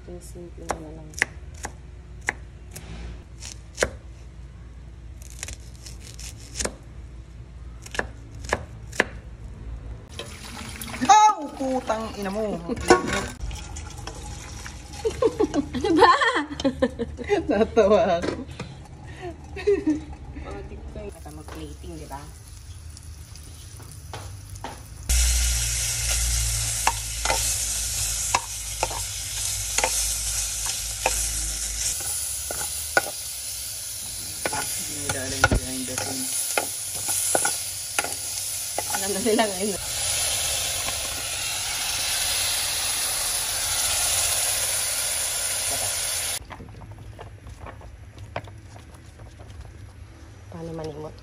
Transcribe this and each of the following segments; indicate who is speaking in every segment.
Speaker 1: Simple na lang.
Speaker 2: Oh! Putang ina mo.
Speaker 1: Ano ba?
Speaker 2: Natawa ako.
Speaker 1: Mga dito yung mag-plating, di ba? Alam na nila ngayon. Paano manimot?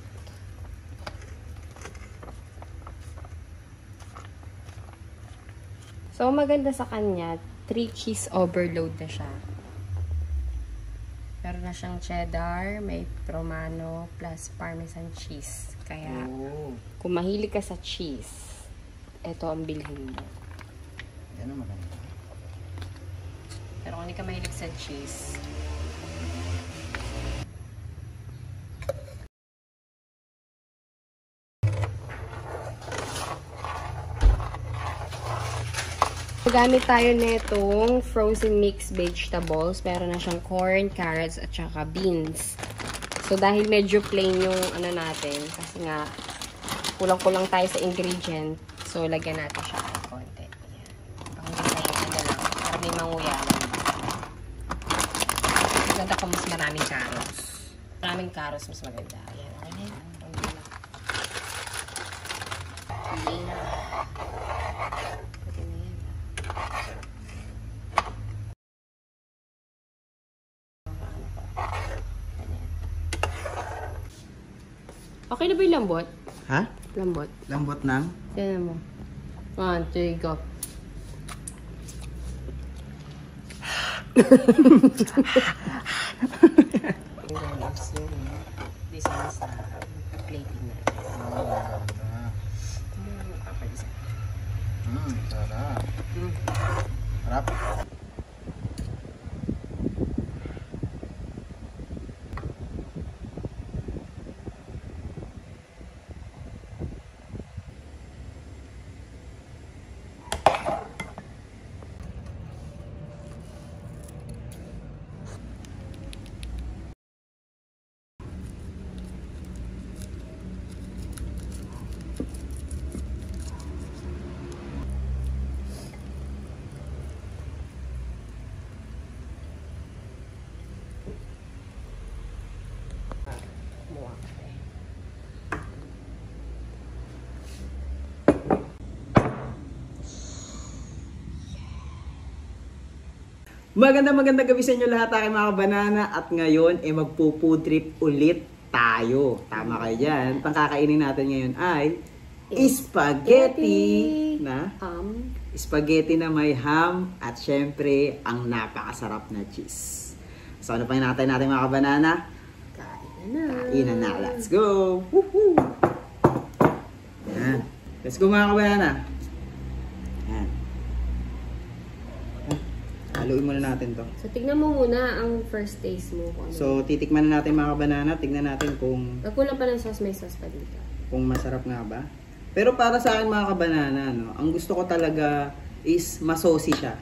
Speaker 1: So, maganda sa kanya, 3 cheese overload na siya. Meron na siyang cheddar, may romano, plus parmesan cheese. Kaya, kung mahilig ka sa cheese, ito ang bilhin mo.
Speaker 2: Yan ang maganda.
Speaker 1: Pero kung hindi ka mahilig sa cheese, gamit tayo nitong frozen mixed vegetables. Meron na siyang corn, carrots, at saka beans. So, dahil medyo plain yung ano natin, kasi nga, kulang-kulang tayo sa ingredient. So, lagyan natin siya ng konti. Ayan. Panggasayin na lang. Para may manguyaman. Maganda kung mas maraming carrots. Maraming carrots, mas maganda. Ayan. Ayan. Ayan. Okay na ba yung lambot?
Speaker 2: Ha?
Speaker 1: Lambot.
Speaker 2: Lambot ng?
Speaker 1: Tignan mo. 1, 2, go. This is plating na.
Speaker 2: Sarap. Sarap. Magandang gabi sa inyo lahat, aking mga banana. At ngayon, magpo-food trip ulit tayo. Tama kayo dyan. Pangkakainin natin ngayon ay spaghetti na spaghetti na may ham at syempre ang napakasarap na cheese. So ano pa hinatay natin mga banana? Kainan na. Let's go! Woohoo! Yan. Let's go mga banana. Yan. Haluin muna natin to.
Speaker 1: So, tignan mo muna ang first taste mo.
Speaker 2: So, titikman na natin mga banana. Tignan natin kung
Speaker 1: Pagkulang pa ng sauce, may sauce pa dito.
Speaker 2: Kung masarap nga ba. Pero para sa akin mga kabanana, no, ang gusto ko talaga is masosi siya.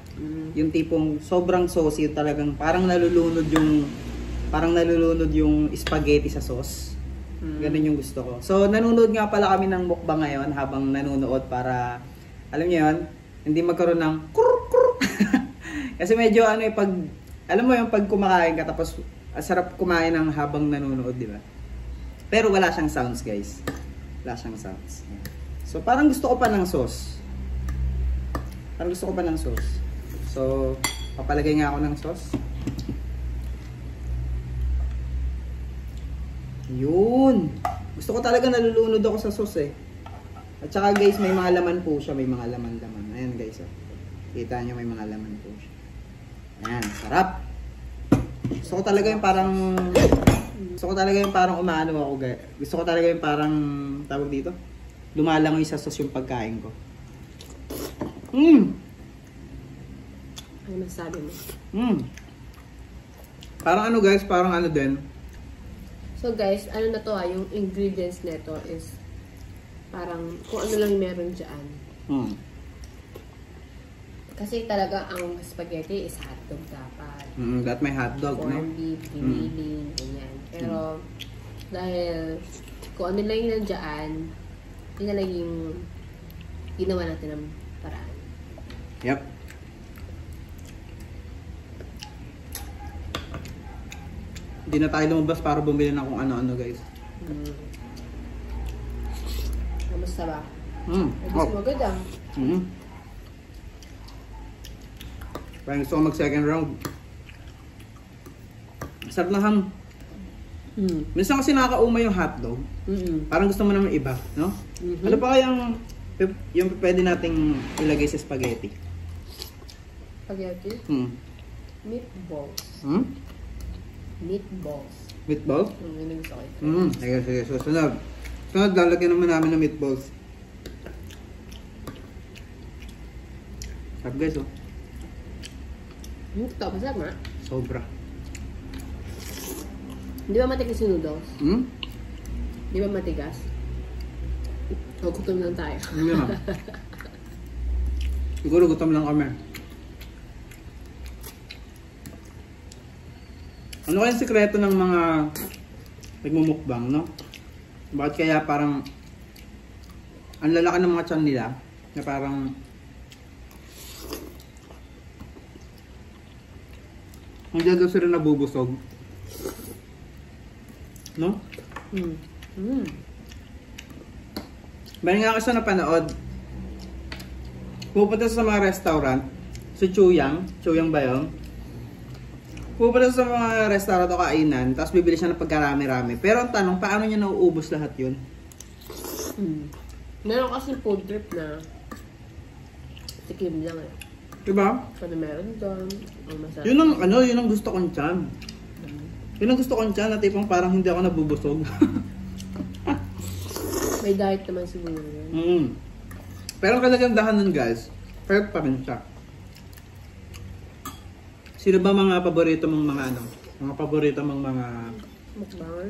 Speaker 2: Yung tipong sobrang saucy, talagang parang nalulunod yung spaghetti sa sauce. Ganun yung gusto ko. So, nanonood nga pala kami ng mukbang ngayon habang nanonood para, alam niyo yun, hindi magkaroon ng kasi medyo alam mo yung pag kumakain ka tapos sarap kumain ng habang nanonood, di ba? Pero wala siyang sounds, guys. Wala siyang sounds. So, parang gusto ko pa ng sauce. So, papalagay nga ako ng sauce. Yun. Gusto ko talaga nalulunod ako sa sauce eh. At saka guys, may mga laman po siya. May mga laman-laman. Ayan guys. Oh. Kita nyo may mga laman po siya. Ayan, sarap. Gusto ko talaga yung parang umaano ako guys. Gusto ko talaga yung parang, tawag dito, lumalangoy sa sauce yung pagkain ko.
Speaker 1: Ano masasabi mo?
Speaker 2: Parang ano guys, parang ano din.
Speaker 1: So guys, ano na to yung ingredients nito is parang kung ano lang meron dyan. Kasi talaga ang spaghetti is hotdog dapat.
Speaker 2: That may hotdog, no?
Speaker 1: Corned beef, giniling, ganyan. Pero dahil kung ano lang yung nandiyan, yun na lang yung ginawa natin ng paraan.
Speaker 2: Yep. Hindi na tayo lumabas para bumili ng kung ano-ano guys.
Speaker 1: Kamusta ba?
Speaker 2: Oh.
Speaker 1: Magod ah.
Speaker 2: Parang gusto ko mag second round. Sarap na ham. Minsan kasi nakakauma yung hotdog. Parang gusto mo naman iba, no? Ano pa kayang yung pwede nating ilagay sa spaghetti?
Speaker 1: Spaghetti? Meatballs. Meatballs.
Speaker 2: Meatballs?
Speaker 1: Yun yung gusto ko.
Speaker 2: Sige, sige. So, sunod. Sunod, lalagyan naman namin ng meatballs. Sarap guys, oh.
Speaker 1: Ito, masarap nga.
Speaker 2: Sobra.
Speaker 1: Di ba matigas yung noodles? Di ba matigas? O, gutom lang tayo.
Speaker 2: Hindi naman. Siguro gutom lang kami. Ano kayang sikreto ng mga nagmumukbang, no? Bakit kaya parang ang lalaki ng mga tiyan nila na parang hindi daw sila nabubusog, no? Meron nga kasi napanood, pupunta sa mga restaurant, sa Chuyang ba yun? Pupunta sa mga restaurant o kainan, tapos bibili siya ng pagkarami-rami. Pero ang tanong, paano niya nauubos lahat yun?
Speaker 1: Meron kasi food trip na tikim lang eh.
Speaker 2: Diba?
Speaker 1: Kano meron doon, ang masarap.
Speaker 2: Yun ang, yun ang gusto kong tiyan. Yun ang gusto kong tiyan na tipong parang hindi ako nabubusog.
Speaker 1: May diet naman siguro yun.
Speaker 2: Pero ang kalagandahan nun guys, perfect pa rin siya. Sino ba mga paborito mong mga ano? Mga paborito mong mga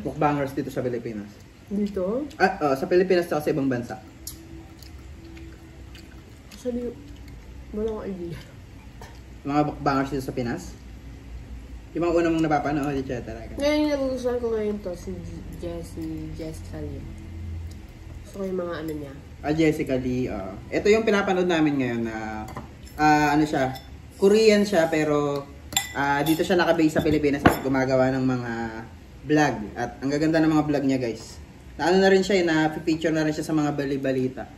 Speaker 2: mukbangers dito sa Pilipinas?
Speaker 1: Dito?
Speaker 2: Sa Pilipinas at sa ibang bansa.
Speaker 1: Sabi, wala akong idea.
Speaker 2: Mga mukbangers dito sa Pinas? Yung mga unang mong napapanood, etc.
Speaker 1: Ngayon yung nagugustuhan ko ngayon to, si Jessica Lee. Gusto ko yung mga ano niya.
Speaker 2: Jessica Lee. Ito yung pinapanood namin ngayon na ano siya, Korean siya pero dito siya nakabase sa Pilipinas at gumagawa ng mga vlog. At ang gaganda ng mga vlog niya guys. Na ano na rin siya, na-feature na rin siya sa mga bali-balita.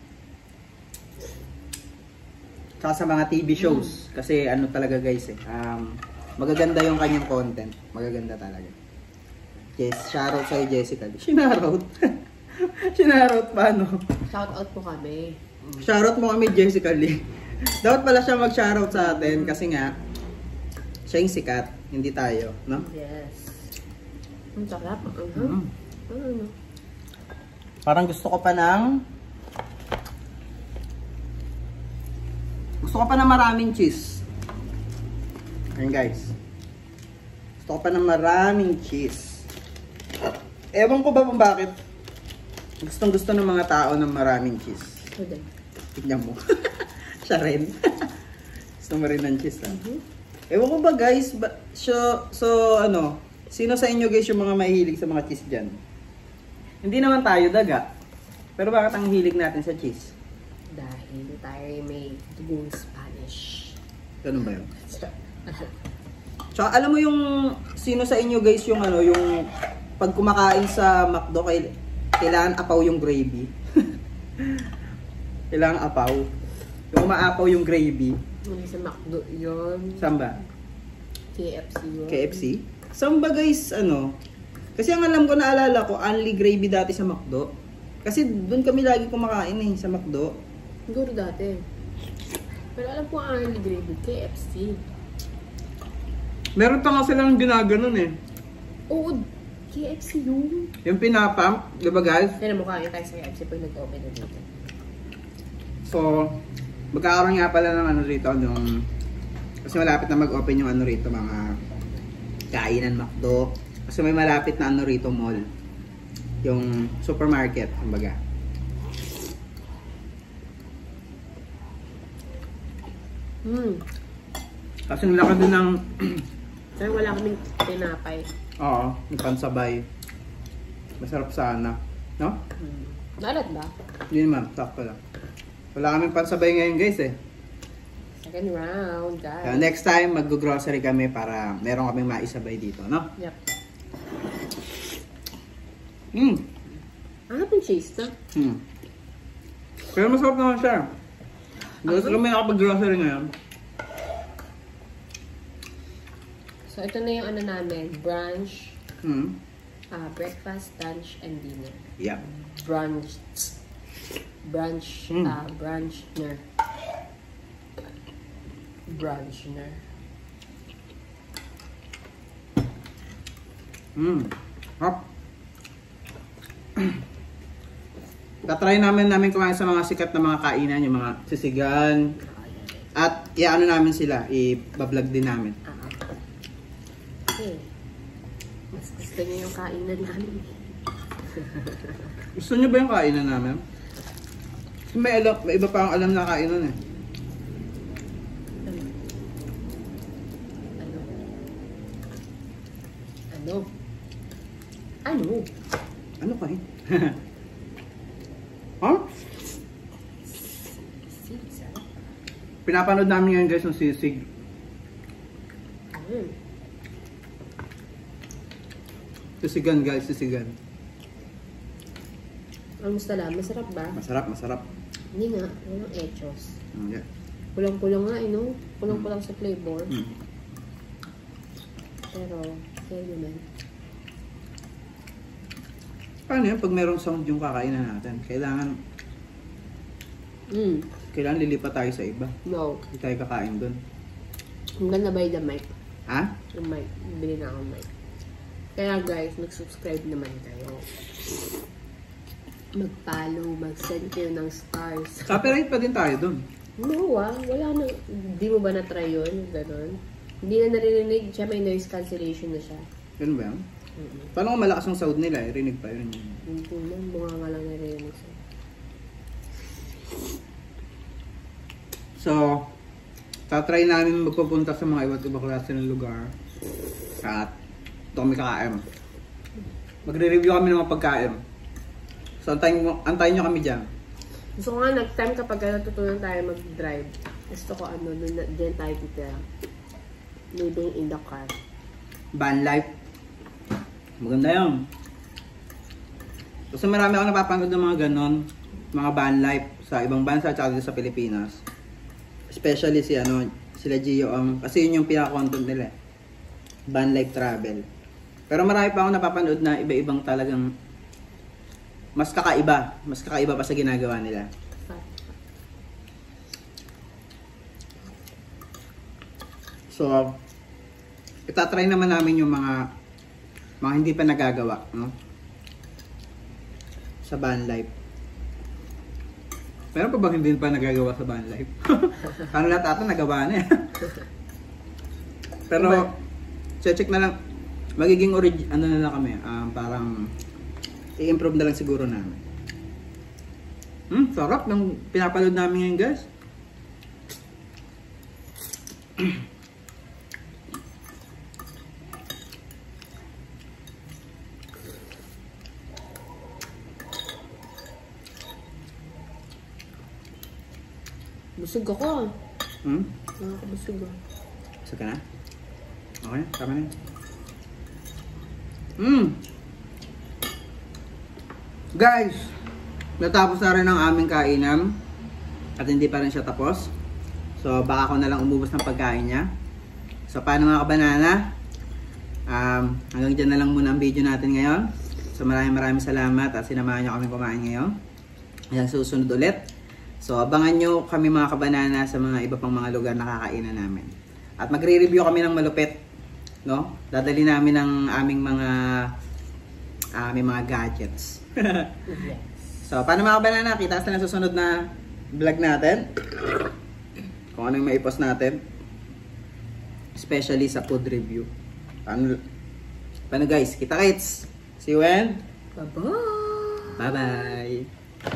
Speaker 2: Saka sa mga TV shows. Kasi ano talaga guys magaganda yung kanyang content. Magaganda talaga. Yes, shoutout sa'yo Jessica Lee. Shoutout? Shoutout pa no?
Speaker 1: Shoutout po kami.
Speaker 2: Shoutout mo kami Jessica Lee. Dapat pala siya mag-shoutout sa atin kasi nga siya yung sikat, hindi tayo, no?
Speaker 1: Yes. Ang sarap.
Speaker 2: Parang gusto ko pa ng maraming cheese. Ayun guys. Gusto ko pa ng maraming cheese. Ewan ko ba kung bakit gustong gusto ng mga tao ng maraming cheese. Tignan mo. Siya rin. Gusto mo rin ng cheese, ha? Ewan ko ba guys, so ano, sino sa inyo guys yung mga mahilig sa mga cheese dyan? Hindi naman tayo daga. Pero bakit ang hilig natin sa cheese?
Speaker 1: Dahil tayo may dugong Spanish.
Speaker 2: Ganun ba yun? Tsaka alam mo yung, sino sa inyo guys yung ano, yung pag kumakain sa McDo, kailangan apaw yung gravy. Kailangan apaw. Yung umaapaw yung gravy.
Speaker 1: Hindi sa McDo yun.
Speaker 2: Saan ba?
Speaker 1: KFC yun.
Speaker 2: KFC? Saan ba guys, ano? Kasi ang alam ko, naalala ko, only gravy dati sa McDo. Kasi doon kami lagi kumakain sa McDo.
Speaker 1: Siguro dati. Pero alam ko ang only gravy, KFC.
Speaker 2: Meron pa nga silang ginaganon eh.
Speaker 1: Oo, KFC yun.
Speaker 2: Yung pinapump, di ba guys?
Speaker 1: Kaya mo kain tayo sa KFC pag nag-open na dito.
Speaker 2: So, magkakaroon nga pala ng ano dito, yung Kasi malapit na mag-open yung ano rito, mga kainan, McDo. Kasi may malapit na ano rito, mall. Yung supermarket, kumbaga. Kasi nilaki din ng...
Speaker 1: Pero wala kaming tinapay.
Speaker 2: Oo, yung pansabay. Masarap sana. No?
Speaker 1: Nalat ba?
Speaker 2: Hindi naman, sakto lang. Wala kaming pansabay ngayon guys eh.
Speaker 1: Second round, guys.
Speaker 2: Kaya next time, mag-grocery kami para meron kaming maisabay dito, no?
Speaker 1: Yep.
Speaker 2: Ano
Speaker 1: yung cheese na?
Speaker 2: Pero masarap naman siya. Gusto kami nakapag-grocery ngayon.
Speaker 1: So, ito na yung ano namin. Brunch,
Speaker 2: Hmm.
Speaker 1: breakfast, lunch, and dinner.
Speaker 2: Yep.
Speaker 1: Brunch. Brunchner. Brunchner.
Speaker 2: Hop. Tatry namin kumain sa mga sikat na mga kainan, yung mga sisigan. At i-ano namin sila, i-vlog din namin.
Speaker 1: Okay. Mas gusto niyo yung kainan namin.
Speaker 2: Gusto niyo ba yung kainan namin? Kasi may iba pa ang alam na kainan eh. Ano kain? Huh? Pinapanood namin ngayon guys ng sisig. Sisigan guys, sisigan.
Speaker 1: Almost na lang. Masarap ba?
Speaker 2: Masarap, masarap.
Speaker 1: Hindi nga. Walang echos.
Speaker 2: Yeah.
Speaker 1: Pulang-pulang nga, no? Pulang-pulang sa flavor.
Speaker 2: Mm.
Speaker 1: Pero, okay naman.
Speaker 2: Paano yun? Pag merong sound yung kakainan natin, kailangan lilipat tayo sa iba.
Speaker 1: No.
Speaker 2: Hindi tayo kakain dun.
Speaker 1: I'm gonna buy the mic.
Speaker 2: Ha?
Speaker 1: Yung mic. Bili na akong mic. Kaya guys, mag-subscribe naman kayo. Mag-follow, mag-send kayo ng stars.
Speaker 2: Copyright pa din tayo dun.
Speaker 1: No wala na. Di mo ba na-try yun? Ganon. Hindi na naririnig. Siya may noise cancellation na siya.
Speaker 2: Ganun ba yun? Paano kung malakas ang sound nila, rinig pa yun.
Speaker 1: Hindi mo, bunga nga lang naririnig siya.
Speaker 2: So, tatry namin magpupunta sa mga iba't ibang klase ng lugar. At ito kami kakain. Magre-review kami ng mga pagkain. So, antayin nyo kami dyan.
Speaker 1: Gusto ko nga, next time kapag natutunan tayo mag-drive, gusto ko dyan tayo titira. Living in the car.
Speaker 2: Van life. Maganda yun. Kasi marami ako napapanood ng mga ganon, mga van life sa ibang bansa at dito sa Pilipinas. Especially sila Gio, kasi yun yung pinaka-content nila. Van life travel. Pero marami pa ako napapanood na iba-ibang talagang mas kakaiba pa sa ginagawa nila. So, itatry naman namin yung mga hindi pa nagagawa, no? Sa van life. Meron pa bang hindi pa nagagawa sa van life? Ano lahat ata nagawa na eh. Pero, check na lang. Magiging ano na lang kami. Parang i-improve na lang siguro namin. Sarap ng pinapanood namin ngayon guys.
Speaker 1: Busog ako. Nakakabusog ako.
Speaker 2: Busog ka na? Okay, tama na yun. Guys, natapos na rin ang aming kainan. At hindi pa rin siya tapos. So, baka ako na lang umubos ng pagkain niya. So, paano mga kabanana? Hanggang dyan na lang muna ang video natin ngayon. So, maraming salamat at sinamahan niyo kami kumain ngayon. Hanggang susunod ulit. So, abangan nyo kami mga kabanana sa mga iba pang mga lugar na kakainan namin. At magre-review kami ng malupit. No? Dadali namin ang aming mga gadgets.
Speaker 1: Yes.
Speaker 2: So, paano mga kabanana? Kita sa susunod na vlog natin. Kung ano yung maipost natin. Especially sa food review. Paano guys? Kita-kits! See you when?
Speaker 1: Bye-bye!
Speaker 2: Bye-bye!